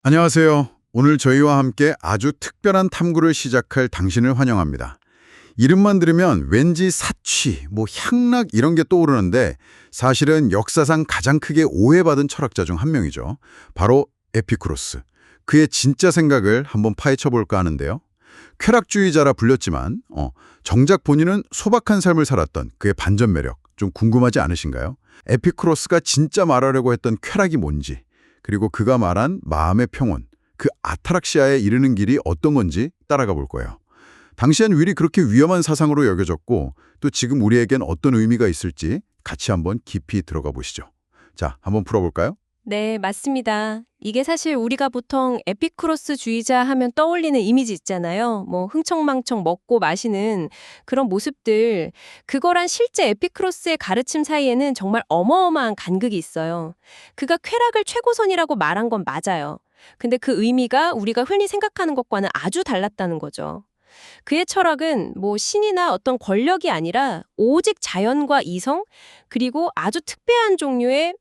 안녕하세요. 오늘 저희와 함께 아주 특별한 탐구를 시작할 당신을 환영합니다. 이름만 들으면 왠지 사취, 향락 이런 게 떠오르는데 사실은 역사상 가장 크게 오해받은 철학자 중 한 명이죠. 바로 에피쿠로스. 그의 진짜 생각을 한번 파헤쳐 볼까 하는데요. 쾌락주의자라 불렸지만 정작 본인은 소박한 삶을 살았던 그의 반전 매력 좀 궁금하지 않으신가요? 에피쿠로스가 진짜 말하려고 했던 쾌락이 뭔지, 그리고 그가 말한 마음의 평온, 그 아타락시아에 이르는 길이 어떤 건지 따라가 볼 거예요. 당시엔 왜 그렇게 위험한 사상으로 여겨졌고 또 지금 우리에겐 어떤 의미가 있을지 같이 한번 깊이 들어가 보시죠. 자, 한번 풀어볼까요? 네, 맞습니다. 이게 사실 우리가 보통 에피쿠로스주의자 하면 떠올리는 이미지 있잖아요. 흥청망청 먹고 마시는 그런 모습들. 그거랑 실제 에피쿠로스의 가르침 사이에는 정말 어마어마한 간극이 있어요. 그가 쾌락을 최고선이라고 말한 건 맞아요. 근데 그 의미가 우리가 흔히 생각하는 것과는 아주 달랐다는 거죠. 그의 철학은 신이나 어떤 권력이 아니라 오직 자연과 이성, 그리고 아주 특별한 종류의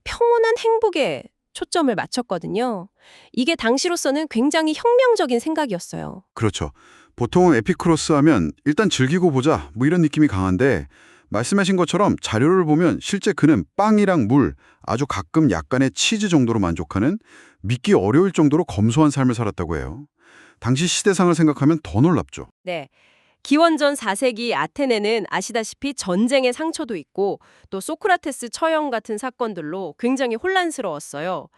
평온한 행복에 초점을 맞췄거든요. 이게 당시로서는 굉장히 혁명적인 생각이었어요. 그렇죠. 보통 에피쿠로스 하면 일단 즐기고 보자 이런 느낌이 강한데 말씀하신 것처럼 자료를 보면 실제 그는 빵이랑 물, 아주 가끔 약간의 치즈 정도로 만족하는 믿기 어려울 정도로 검소한 삶을 살았다고 해요. 당시 시대상을 생각하면 더 놀랍죠. 네. 기원전 4세기 아테네는 아시다시피 전쟁의 상처도 있고 또 소크라테스 처형 같은 사건들로 굉장히 혼란스러웠어요.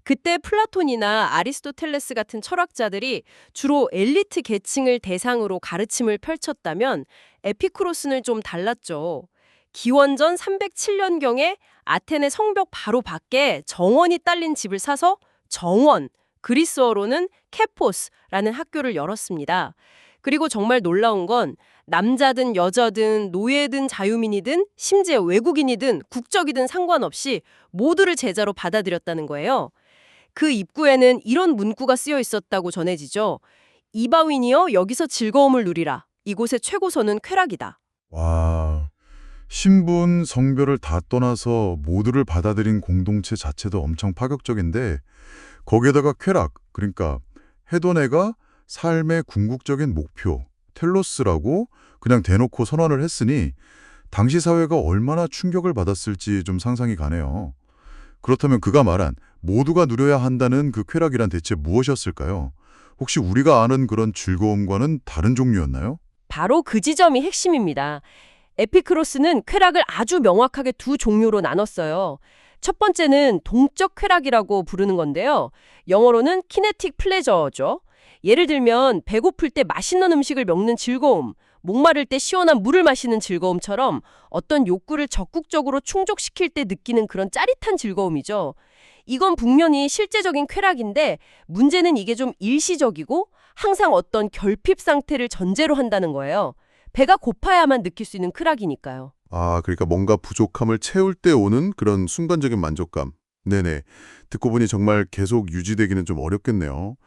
그때 플라톤이나 아리스토텔레스 같은 철학자들이 주로 엘리트 계층을 대상으로 가르침을 펼쳤다면 에피쿠로스는 좀 달랐죠. 기원전 307년경에 아테네 성벽 바로 밖에 정원이 딸린 집을 사서 정원, 그리스어로는 케포스라는 학교를 열었습니다. 그리고 정말 놀라운 건 남자든 여자든 노예든 자유민이든 심지어 외국인이든 국적이든 상관없이 모두를 제자로 받아들였다는 거예요. 그 입구에는 이런 문구가 쓰여 있었다고 전해지죠. 이바윈이여 여기서 즐거움을 누리라. 이곳의 최고선은 쾌락이다. 와, 신분, 성별을 다 떠나서 모두를 받아들인 공동체 자체도 엄청 파격적인데 거기에다가 쾌락, 그러니까 헤도네가 삶의 궁극적인 목표, 텔로스라고 그냥 대놓고 선언을 했으니 당시 사회가 얼마나 충격을 받았을지 좀 상상이 가네요. 그렇다면 그가 말한 모두가 누려야 한다는 그 쾌락이란 대체 무엇이었을까요? 혹시 우리가 아는 그런 즐거움과는 다른 종류였나요? 바로 그 지점이 핵심입니다. 에피크로스는 쾌락을 아주 명확하게 두 종류로 나눴어요. 첫 번째는 동적 쾌락이라고 부르는 건데요. 영어로는 키네틱 플레저죠. 예를 들면 배고플 때 맛있는 음식을 먹는 즐거움, 목마를 때 시원한 물을 마시는 즐거움처럼 어떤 욕구를 적극적으로 충족시킬 때 느끼는 그런 짜릿한 즐거움이죠. 이건 분명히 실제적인 쾌락인데 문제는 이게 좀 일시적이고 항상 어떤 결핍 상태를 전제로 한다는 거예요. 배가 고파야만 느낄 수 있는 쾌락이니까요. 아, 그러니까 뭔가 부족함을 채울 때 오는 그런 순간적인 만족감. 네네. 듣고 보니 정말 계속 유지되기는 좀 어렵겠네요.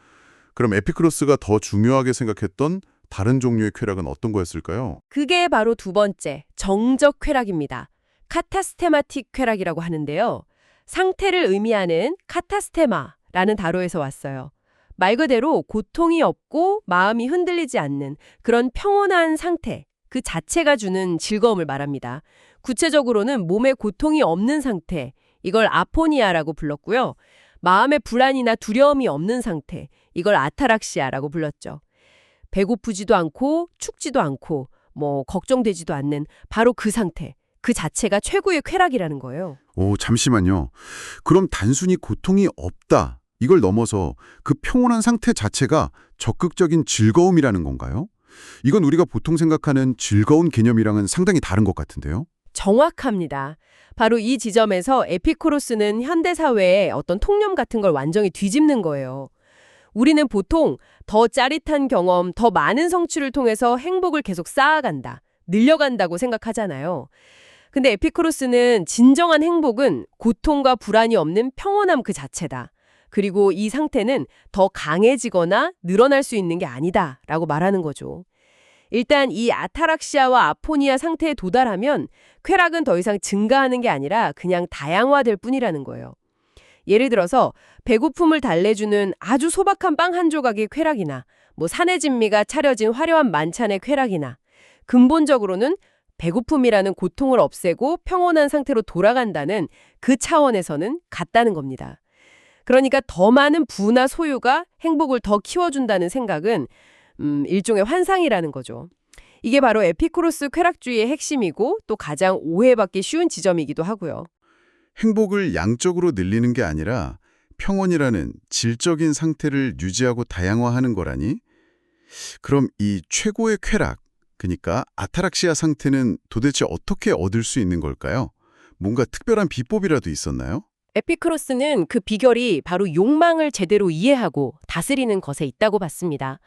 그럼 에피크로스가 더 중요하게 생각했던 다른 종류의 쾌락은 어떤 거였을까요? 그게 바로 두 번째, 정적 쾌락입니다. 카타스테마틱 쾌락이라고 하는데요. 상태를 의미하는 카타스테마라는 단어에서 왔어요. 말 그대로 고통이 없고 마음이 흔들리지 않는 그런 평온한 상태, 그 자체가 주는 즐거움을 말합니다. 구체적으로는 몸에 고통이 없는 상태, 이걸 아포니아라고 불렀고요. 마음의 불안이나 두려움이 없는 상태, 이걸 아타락시아라고 불렀죠. 배고프지도 않고 춥지도 않고 걱정되지도 않는 바로 그 상태, 그 자체가 최고의 쾌락이라는 거예요. 오, 잠시만요. 그럼 단순히 고통이 없다, 이걸 넘어서 그 평온한 상태 자체가 적극적인 즐거움이라는 건가요? 이건 우리가 보통 생각하는 즐거운 개념이랑은 상당히 다른 것 같은데요? 정확합니다. 바로 이 지점에서 에피쿠로스는 현대사회의 어떤 통념 같은 걸 완전히 뒤집는 거예요. 우리는 보통 더 짜릿한 경험, 더 많은 성취를 통해서 행복을 계속 쌓아간다, 늘려간다고 생각하잖아요. 근데 에피쿠로스는 진정한 행복은 고통과 불안이 없는 평온함 그 자체다. 그리고 이 상태는 더 강해지거나 늘어날 수 있는 게 아니다 라고 말하는 거죠. 일단 이 아타락시아와 아포니아 상태에 도달하면 쾌락은 더 이상 증가하는 게 아니라 그냥 다양화될 뿐이라는 거예요. 예를 들어서 배고픔을 달래주는 아주 소박한 빵 한 조각의 쾌락이나 산의 진미가 차려진 화려한 만찬의 쾌락이나 근본적으로는 배고픔이라는 고통을 없애고 평온한 상태로 돌아간다는 그 차원에서는 같다는 겁니다. 그러니까 더 많은 부나 소유가 행복을 더 키워준다는 생각은 일종의 환상이라는 거죠. 이게 바로 에피쿠로스 쾌락주의의 핵심이고 또 가장 오해받기 쉬운 지점이기도 하고요. 행복을 양적으로 늘리는 게 아니라 평온이라는 질적인 상태를 유지하고 다양화하는 거라니? 그럼 이 최고의 쾌락, 그러니까 아타락시아 상태는 도대체 어떻게 얻을 수 있는 걸까요? 뭔가 특별한 비법이라도 있었나요? 에피크로스는 그 비결이 바로 욕망을 제대로 이해하고 다스리는 것에 있다고 봤습니다.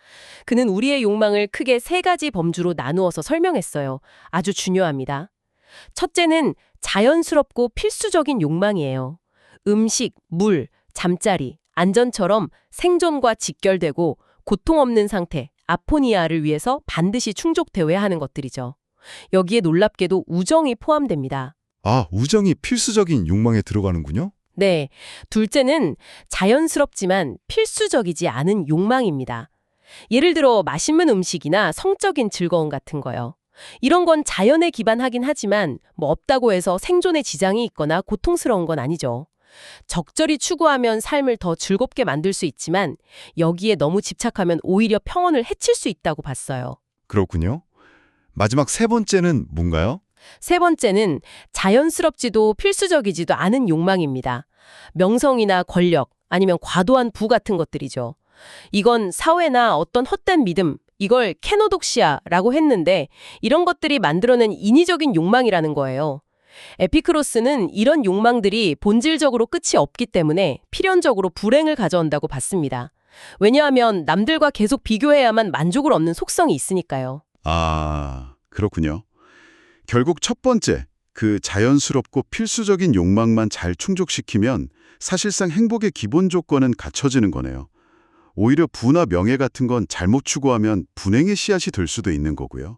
그는 우리의 욕망을 크게 세 가지 범주로 나누어서 설명했어요. 아주 중요합니다. 첫째는 자연스럽고 필수적인 욕망이에요. 음식, 물, 잠자리, 안전처럼 생존과 직결되고 고통 없는 상태, 아포니아를 위해서 반드시 충족되어야 하는 것들이죠. 여기에 놀랍게도 우정이 포함됩니다. 아, 우정이 필수적인 욕망에 들어가는군요? 네, 둘째는 자연스럽지만 필수적이지 않은 욕망입니다. 예를 들어 맛있는 음식이나 성적인 즐거움 같은 거요. 이런 건 자연에 기반하긴 하지만 없다고 해서 생존에 지장이 있거나 고통스러운 건 아니죠. 적절히 추구하면 삶을 더 즐겁게 만들 수 있지만 여기에 너무 집착하면 오히려 평온을 해칠 수 있다고 봤어요. 그렇군요. 마지막 세 번째는 뭔가요? 세 번째는 자연스럽지도 필수적이지도 않은 욕망입니다. 명성이나 권력, 아니면 과도한 부 같은 것들이죠. 이건 사회나 어떤 헛된 믿음, 이걸 케노독시아라고 했는데 이런 것들이 만들어낸 인위적인 욕망이라는 거예요. 에피크로스는 이런 욕망들이 본질적으로 끝이 없기 때문에 필연적으로 불행을 가져온다고 봤습니다. 왜냐하면 남들과 계속 비교해야만 만족을 얻는 속성이 있으니까요. 아, 그렇군요. 결국 첫 번째, 그 자연스럽고 필수적인 욕망만 잘 충족시키면 사실상 행복의 기본 조건은 갖춰지는 거네요. 오히려 부나 명예 같은 건 잘못 추구하면 분행의 씨앗이 될 수도 있는 거고요.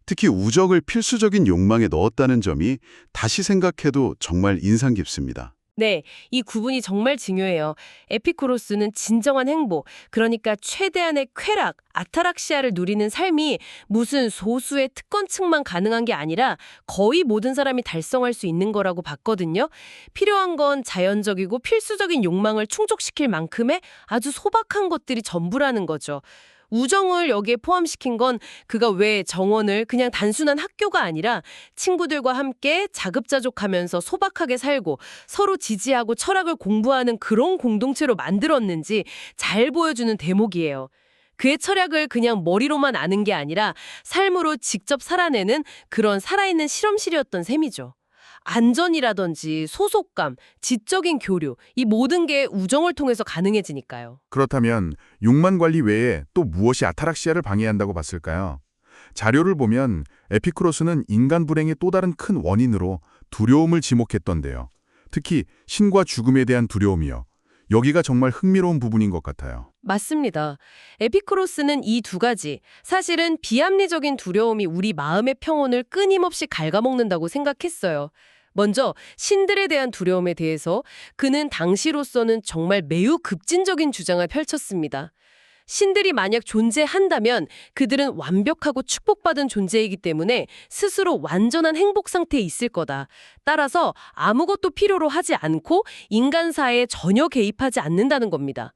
특히 우정을 필수적인 욕망에 넣었다는 점이 다시 생각해도 정말 인상 깊습니다. 네, 이 구분이 정말 중요해요. 에피쿠로스는 진정한 행복, 그러니까 최대한의 쾌락, 아타락시아를 누리는 삶이 무슨 소수의 특권층만 가능한 게 아니라 거의 모든 사람이 달성할 수 있는 거라고 봤거든요. 필요한 건 자연적이고 필수적인 욕망을 충족시킬 만큼의 아주 소박한 것들이 전부라는 거죠. 우정을 여기에 포함시킨 건 그가 왜 정원을 그냥 단순한 학교가 아니라 친구들과 함께 자급자족하면서 소박하게 살고 서로 지지하고 철학을 공부하는 그런 공동체로 만들었는지 잘 보여주는 대목이에요. 그의 철학을 그냥 머리로만 아는 게 아니라 삶으로 직접 살아내는 그런 살아있는 실험실이었던 셈이죠. 안전이라든지 소속감, 지적인 교류, 이 모든 게 우정을 통해서 가능해지니까요. 그렇다면 욕망 관리 외에 또 무엇이 아타락시아를 방해한다고 봤을까요? 자료를 보면 에피쿠로스는 인간 불행의 또 다른 큰 원인으로 두려움을 지목했던데요. 특히 신과 죽음에 대한 두려움이요. 여기가 정말 흥미로운 부분인 것 같아요. 맞습니다. 에피쿠로스는 이 두 가지, 사실은 비합리적인 두려움이 우리 마음의 평온을 끊임없이 갉아먹는다고 생각했어요. 먼저 신들에 대한 두려움에 대해서 그는 당시로서는 정말 매우 급진적인 주장을 펼쳤습니다. 신들이 만약 존재한다면 그들은 완벽하고 축복받은 존재이기 때문에 스스로 완전한 행복 상태에 있을 거다. 따라서 아무것도 필요로 하지 않고 인간사에 전혀 개입하지 않는다는 겁니다.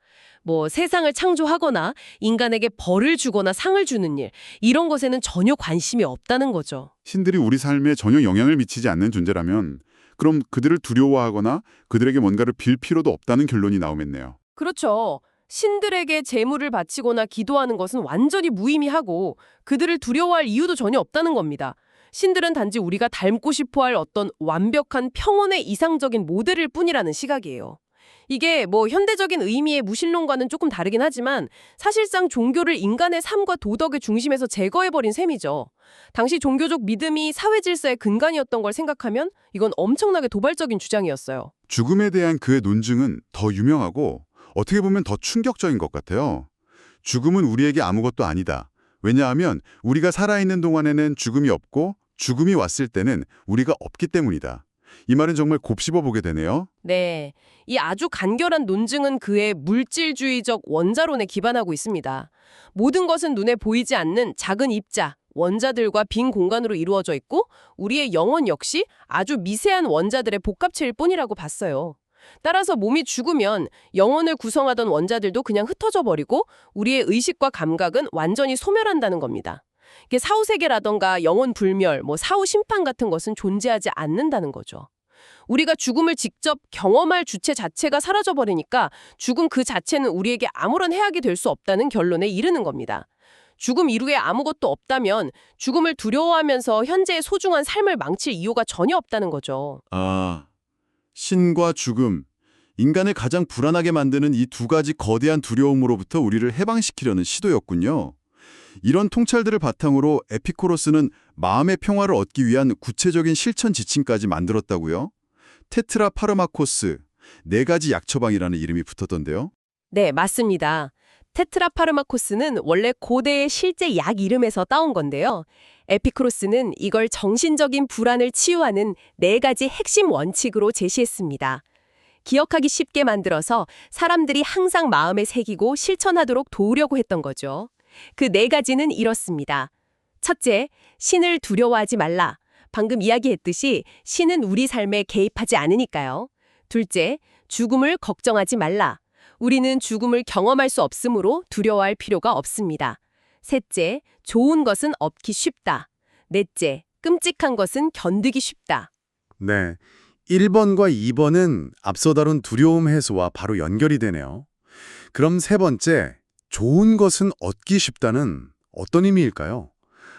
세상을 창조하거나 인간에게 벌을 주거나 상을 주는 일, 이런 것에는 전혀 관심이 없다는 거죠. 신들이 우리 삶에 전혀 영향을 미치지 않는 존재라면 그럼 그들을 두려워하거나 그들에게 뭔가를 빌 필요도 없다는 결론이 나오겠네요. 그렇죠. 신들에게 제물을 바치거나 기도하는 것은 완전히 무의미하고 그들을 두려워할 이유도 전혀 없다는 겁니다. 신들은 단지 우리가 닮고 싶어할 어떤 완벽한 평온의 이상적인 모델일 뿐이라는 시각이에요. 이게 현대적인 의미의 무신론과는 조금 다르긴 하지만 사실상 종교를 인간의 삶과 도덕의 중심에서 제거해버린 셈이죠. 당시 종교적 믿음이 사회 질서의 근간이었던 걸 생각하면 이건 엄청나게 도발적인 주장이었어요. 죽음에 대한 그의 논증은 더 유명하고 어떻게 보면 더 충격적인 것 같아요. 죽음은 우리에게 아무것도 아니다. 왜냐하면 우리가 살아있는 동안에는 죽음이 없고 죽음이 왔을 때는 우리가 없기 때문이다. 이 말은 정말 곱씹어 보게 되네요. 네, 이 아주 간결한 논증은 그의 물질주의적 원자론에 기반하고 있습니다. 모든 것은 눈에 보이지 않는 작은 입자, 원자들과 빈 공간으로 이루어져 있고 우리의 영혼 역시 아주 미세한 원자들의 복합체일 뿐이라고 봤어요. 따라서 몸이 죽으면 영혼을 구성하던 원자들도 그냥 흩어져 버리고 우리의 의식과 감각은 완전히 소멸한다는 겁니다. 이게 사후세계라던가 영혼 불멸, 사후심판 같은 것은 존재하지 않는다는 거죠. 우리가 죽음을 직접 경험할 주체 자체가 사라져버리니까 죽음 그 자체는 우리에게 아무런 해악이 될 수 없다는 결론에 이르는 겁니다. 죽음 이후에 아무것도 없다면 죽음을 두려워하면서 현재의 소중한 삶을 망칠 이유가 전혀 없다는 거죠. 아, 신과 죽음, 인간을 가장 불안하게 만드는 이 두 가지 거대한 두려움으로부터 우리를 해방시키려는 시도였군요. 이런 통찰들을 바탕으로 에피쿠로스는 마음의 평화를 얻기 위한 구체적인 실천 지침까지 만들었다고요? 테트라 파르마코스, 4가지 약 처방이라는 이름이 붙었던데요. 네, 맞습니다. 테트라파르마코스는 원래 고대의 실제 약 이름에서 따온 건데요. 에피쿠로스는 이걸 정신적인 불안을 치유하는 4가지 핵심 원칙으로 제시했습니다. 기억하기 쉽게 만들어서 사람들이 항상 마음에 새기고 실천하도록 도우려고 했던 거죠. 그 4가지는 이렇습니다. 첫째, 신을 두려워하지 말라. 방금 이야기했듯이 신은 우리 삶에 개입하지 않으니까요. 둘째, 죽음을 걱정하지 말라. 우리는 죽음을 경험할 수 없으므로 두려워할 필요가 없습니다. 셋째, 좋은 것은 얻기 쉽다. 넷째, 끔찍한 것은 견디기 쉽다. 네, 1번과 2번은 앞서 다룬 두려움 해소와 바로 연결이 되네요. 그럼 세 번째, 좋은 것은 얻기 쉽다는 어떤 의미일까요?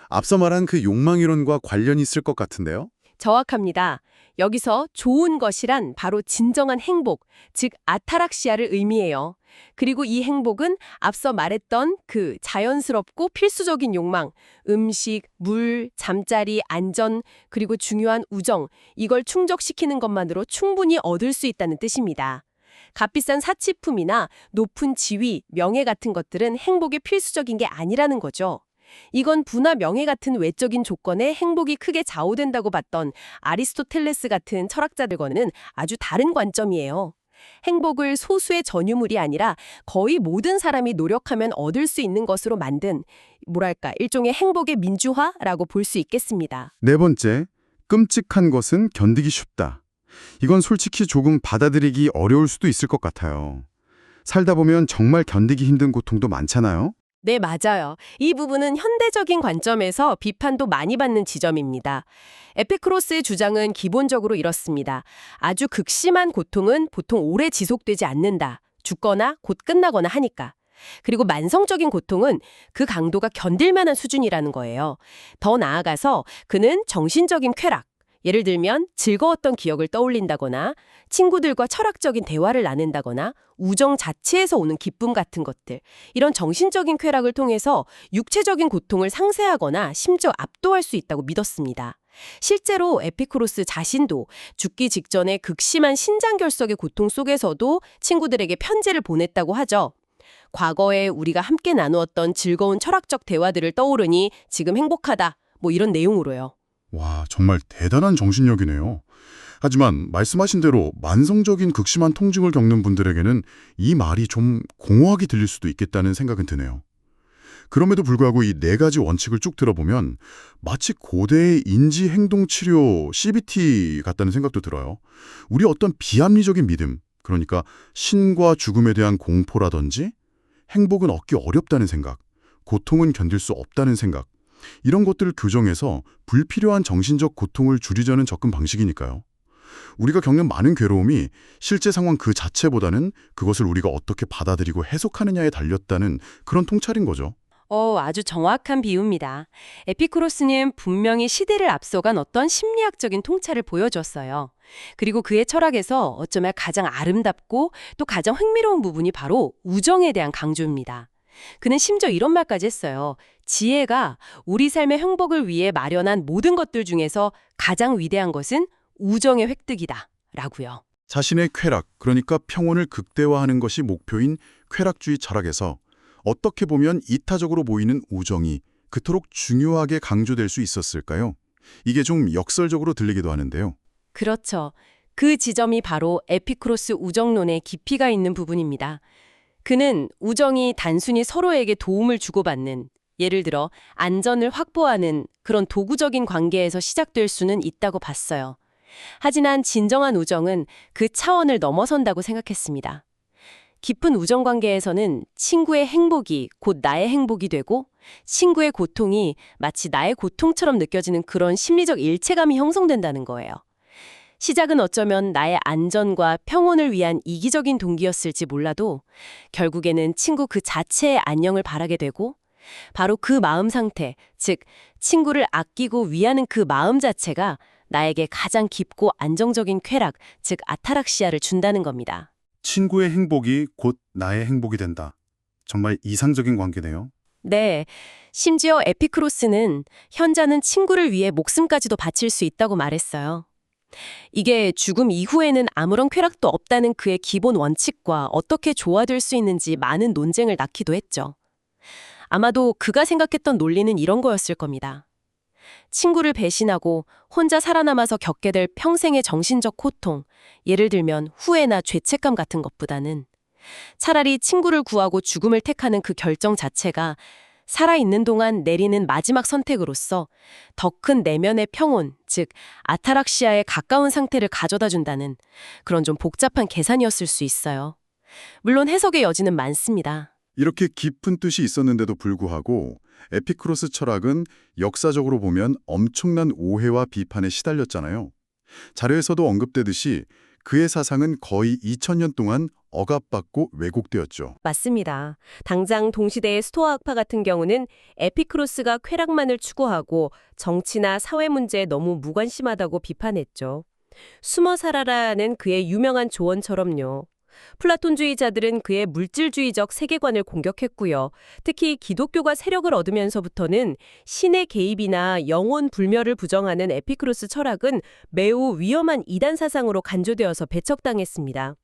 앞서 말한 그 욕망이론과 관련이 있을 것 같은데요? 정확합니다. 여기서 좋은 것이란 바로 진정한 행복, 즉 아타락시아를 의미해요. 그리고 이 행복은 앞서 말했던 그 자연스럽고 필수적인 욕망, 음식, 물, 잠자리, 안전, 그리고 중요한 우정, 이걸 충족시키는 것만으로 충분히 얻을 수 있다는 뜻입니다. 값비싼 사치품이나 높은 지위, 명예 같은 것들은 행복의 필수적인 게 아니라는 거죠. 이건 부나 명예 같은 외적인 조건에 행복이 크게 좌우된다고 봤던 아리스토텔레스 같은 철학자들과는 아주 다른 관점이에요. 행복을 소수의 전유물이 아니라 거의 모든 사람이 노력하면 얻을 수 있는 것으로 만든, 일종의 행복의 민주화라고 볼 수 있겠습니다. 네 번째, 끔찍한 것은 견디기 쉽다. 이건 솔직히 조금 받아들이기 어려울 수도 있을 것 같아요. 살다 보면 정말 견디기 힘든 고통도 많잖아요. 네, 맞아요. 이 부분은 현대적인 관점에서 비판도 많이 받는 지점입니다. 에피쿠로스의 주장은 기본적으로 이렇습니다. 아주 극심한 고통은 보통 오래 지속되지 않는다. 죽거나 곧 끝나거나 하니까. 그리고 만성적인 고통은 그 강도가 견딜 만한 수준이라는 거예요. 더 나아가서 그는 정신적인 쾌락, 예를 들면 즐거웠던 기억을 떠올린다거나 친구들과 철학적인 대화를 나눈다거나 우정 자체에서 오는 기쁨 같은 것들, 이런 정신적인 쾌락을 통해서 육체적인 고통을 상쇄하거나 심지어 압도할 수 있다고 믿었습니다. 실제로 에피쿠로스 자신도 죽기 직전에 극심한 신장결석의 고통 속에서도 친구들에게 편지를 보냈다고 하죠. 과거에 우리가 함께 나누었던 즐거운 철학적 대화들을 떠오르니 지금 행복하다, 이런 내용으로요. 와, 정말 대단한 정신력이네요. 하지만 말씀하신 대로 만성적인 극심한 통증을 겪는 분들에게는 이 말이 좀 공허하게 들릴 수도 있겠다는 생각은 드네요. 그럼에도 불구하고 이 4가지 원칙을 쭉 들어보면 마치 고대의 인지행동치료 CBT 같다는 생각도 들어요. 우리 어떤 비합리적인 믿음, 그러니까 신과 죽음에 대한 공포라든지 행복은 얻기 어렵다는 생각, 고통은 견딜 수 없다는 생각, 이런 것들을 교정해서 불필요한 정신적 고통을 줄이자는 접근 방식이니까요. 우리가 겪는 많은 괴로움이 실제 상황 그 자체보다는 그것을 우리가 어떻게 받아들이고 해석하느냐에 달렸다는 그런 통찰인 거죠. 아주 정확한 비유입니다. 에피쿠로스는 분명히 시대를 앞서간 어떤 심리학적인 통찰을 보여줬어요. 그리고 그의 철학에서 어쩌면 가장 아름답고 또 가장 흥미로운 부분이 바로 우정에 대한 강조입니다. 그는 심지어 이런 말까지 했어요. 지혜가 우리 삶의 행복을 위해 마련한 모든 것들 중에서 가장 위대한 것은 우정의 획득이다. 라고요. 자신의 쾌락, 그러니까 평온을 극대화하는 것이 목표인 쾌락주의 철학에서 어떻게 보면 이타적으로 보이는 우정이 그토록 중요하게 강조될 수 있었을까요? 이게 좀 역설적으로 들리기도 하는데요. 그렇죠. 그 지점이 바로 에피쿠로스 우정론의 깊이가 있는 부분입니다. 그는 우정이 단순히 서로에게 도움을 주고받는, 예를 들어 안전을 확보하는 그런 도구적인 관계에서 시작될 수는 있다고 봤어요. 하지만 진정한 우정은 그 차원을 넘어선다고 생각했습니다. 깊은 우정 관계에서는 친구의 행복이 곧 나의 행복이 되고 친구의 고통이 마치 나의 고통처럼 느껴지는 그런 심리적 일체감이 형성된다는 거예요. 시작은 어쩌면 나의 안전과 평온을 위한 이기적인 동기였을지 몰라도 결국에는 친구 그 자체의 안녕을 바라게 되고 바로 그 마음 상태, 즉 친구를 아끼고 위하는 그 마음 자체가 나에게 가장 깊고 안정적인 쾌락, 즉 아타락시아를 준다는 겁니다. 친구의 행복이 곧 나의 행복이 된다. 정말 이상적인 관계네요. 네, 심지어 에피크로스는 현자는 친구를 위해 목숨까지도 바칠 수 있다고 말했어요. 이게 죽음 이후에는 아무런 쾌락도 없다는 그의 기본 원칙과 어떻게 조화될 수 있는지 많은 논쟁을 낳기도 했죠. 아마도 그가 생각했던 논리는 이런 거였을 겁니다. 친구를 배신하고 혼자 살아남아서 겪게 될 평생의 정신적 고통, 예를 들면 후회나 죄책감 같은 것보다는 차라리 친구를 구하고 죽음을 택하는 그 결정 자체가 살아있는 동안 내리는 마지막 선택으로서 더 큰 내면의 평온, 즉 아타락시아에 가까운 상태를 가져다 준다는 그런 좀 복잡한 계산이었을 수 있어요. 물론 해석의 여지는 많습니다. 이렇게 깊은 뜻이 있었는데도 불구하고 에피쿠로스 철학은 역사적으로 보면 엄청난 오해와 비판에 시달렸잖아요. 자료에서도 언급되듯이 그의 사상은 거의 2000년 동안 억압받고 왜곡되었죠. 맞습니다. 당장 동시대의 스토아학파 같은 경우는 에피크로스가 쾌락만을 추구하고 정치나 사회 문제에 너무 무관심하다고 비판했죠. 숨어 살아라는 그의 유명한 조언처럼요. 플라톤주의자들은 그의 물질주의적 세계관을 공격했고요. 특히 기독교가 세력을 얻으면서부터는 신의 개입이나 영혼 불멸을 부정하는 에피크로스 철학은 매우 위험한 이단 사상으로 간주되어서 배척당했습니다.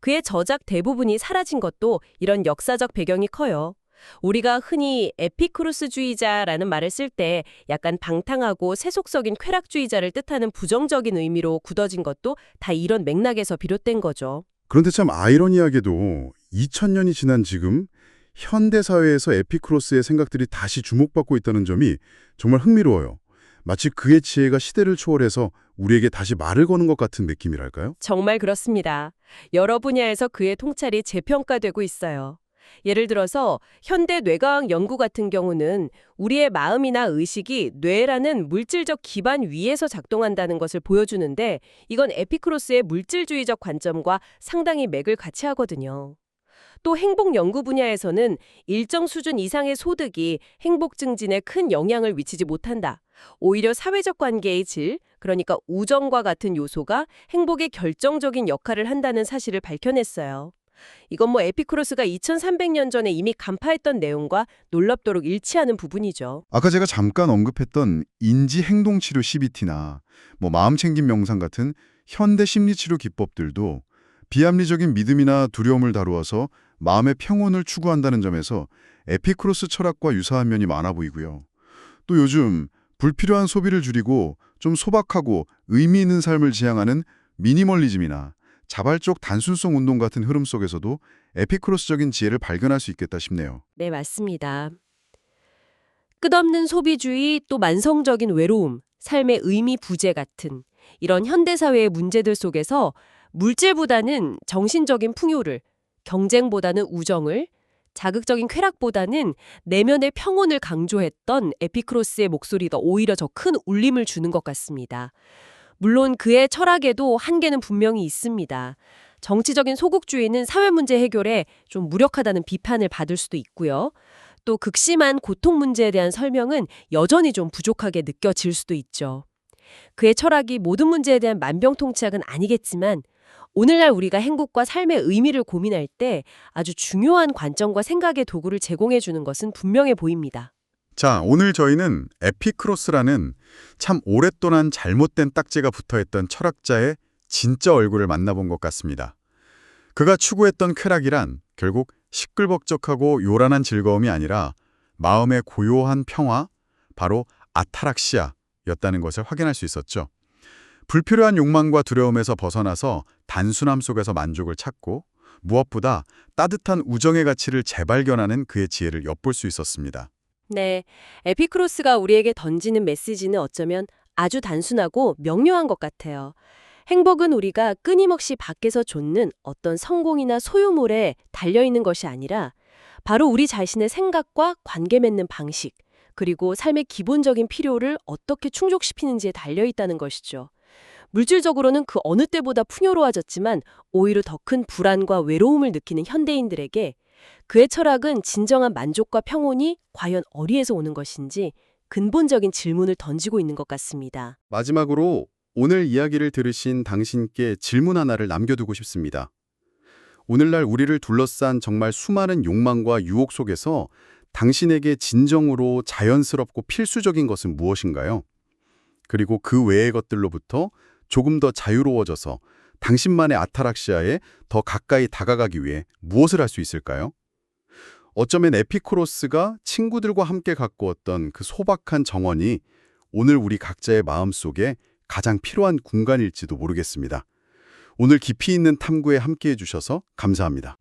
그의 저작 대부분이 사라진 것도 이런 역사적 배경이 커요. 우리가 흔히 에피쿠로스주의자라는 말을 쓸 때 약간 방탕하고 세속적인 쾌락주의자를 뜻하는 부정적인 의미로 굳어진 것도 다 이런 맥락에서 비롯된 거죠. 그런데 참 아이러니하게도 2000년이 지난 지금 현대 사회에서 에피쿠로스의 생각들이 다시 주목받고 있다는 점이 정말 흥미로워요. 마치 그의 지혜가 시대를 초월해서 우리에게 다시 말을 거는 것 같은 느낌이랄까요? 정말 그렇습니다. 여러 분야에서 그의 통찰이 재평가되고 있어요. 예를 들어서 현대 뇌과학 연구 같은 경우는 우리의 마음이나 의식이 뇌라는 물질적 기반 위에서 작동한다는 것을 보여주는데 이건 에피쿠로스의 물질주의적 관점과 상당히 맥을 같이 하거든요. 또 행복 연구 분야에서는 일정 수준 이상의 소득이 행복 증진에 큰 영향을 미치지 못한다. 오히려 사회적 관계의 질, 그러니까 우정과 같은 요소가 행복에 결정적인 역할을 한다는 사실을 밝혀냈어요. 이건 에피쿠로스가 2300년 전에 이미 간파했던 내용과 놀랍도록 일치하는 부분이죠. 아까 제가 잠깐 언급했던 인지행동치료 CBT나 마음챙김 명상 같은 현대 심리치료 기법들도 비합리적인 믿음이나 두려움을 다루어서 마음의 평온을 추구한다는 점에서 에피쿠로스 철학과 유사한 면이 많아 보이고요. 또 요즘 불필요한 소비를 줄이고 좀 소박하고 의미 있는 삶을 지향하는 미니멀리즘이나 자발적 단순성 운동 같은 흐름 속에서도 에피쿠로스적인 지혜를 발견할 수 있겠다 싶네요. 네, 맞습니다. 끝없는 소비주의, 또 만성적인 외로움, 삶의 의미 부재 같은 이런 현대사회의 문제들 속에서 물질보다는 정신적인 풍요를, 경쟁보다는 우정을, 자극적인 쾌락보다는 내면의 평온을 강조했던 에피쿠로스의 목소리가 오히려 더 큰 울림을 주는 것 같습니다. 물론 그의 철학에도 한계는 분명히 있습니다. 정치적인 소극주의는 사회 문제 해결에 좀 무력하다는 비판을 받을 수도 있고요. 또 극심한 고통 문제에 대한 설명은 여전히 좀 부족하게 느껴질 수도 있죠. 그의 철학이 모든 문제에 대한 만병통치약은 아니겠지만 오늘날 우리가 행복과 삶의 의미를 고민할 때 아주 중요한 관점과 생각의 도구를 제공해 주는 것은 분명해 보입니다. 자, 오늘 저희는 에피쿠로스라는 참 오랫동안 잘못된 딱지가 붙어있던 철학자의 진짜 얼굴을 만나본 것 같습니다. 그가 추구했던 쾌락이란 결국 시끌벅적하고 요란한 즐거움이 아니라 마음의 고요한 평화, 바로 아타락시아였다는 것을 확인할 수 있었죠. 불필요한 욕망과 두려움에서 벗어나서 단순함 속에서 만족을 찾고 무엇보다 따뜻한 우정의 가치를 재발견하는 그의 지혜를 엿볼 수 있었습니다. 네, 에피크로스가 우리에게 던지는 메시지는 어쩌면 아주 단순하고 명료한 것 같아요. 행복은 우리가 끊임없이 밖에서 좇는 어떤 성공이나 소유물에 달려있는 것이 아니라 바로 우리 자신의 생각과 관계 맺는 방식, 그리고 삶의 기본적인 필요를 어떻게 충족시키는지에 달려있다는 것이죠. 물질적으로는 그 어느 때보다 풍요로워졌지만 오히려 더 큰 불안과 외로움을 느끼는 현대인들에게 그의 철학은 진정한 만족과 평온이 과연 어디에서 오는 것인지 근본적인 질문을 던지고 있는 것 같습니다. 마지막으로 오늘 이야기를 들으신 당신께 질문 하나를 남겨두고 싶습니다. 오늘날 우리를 둘러싼 정말 수많은 욕망과 유혹 속에서 당신에게 진정으로 자연스럽고 필수적인 것은 무엇인가요? 그리고 그 외의 것들로부터 조금 더 자유로워져서 당신만의 아타락시아에 더 가까이 다가가기 위해 무엇을 할 수 있을까요? 어쩌면 에피쿠로스가 친구들과 함께 가꾸었던 그 소박한 정원이 오늘 우리 각자의 마음속에 가장 필요한 공간일지도 모르겠습니다. 오늘 깊이 있는 탐구에 함께해 주셔서 감사합니다.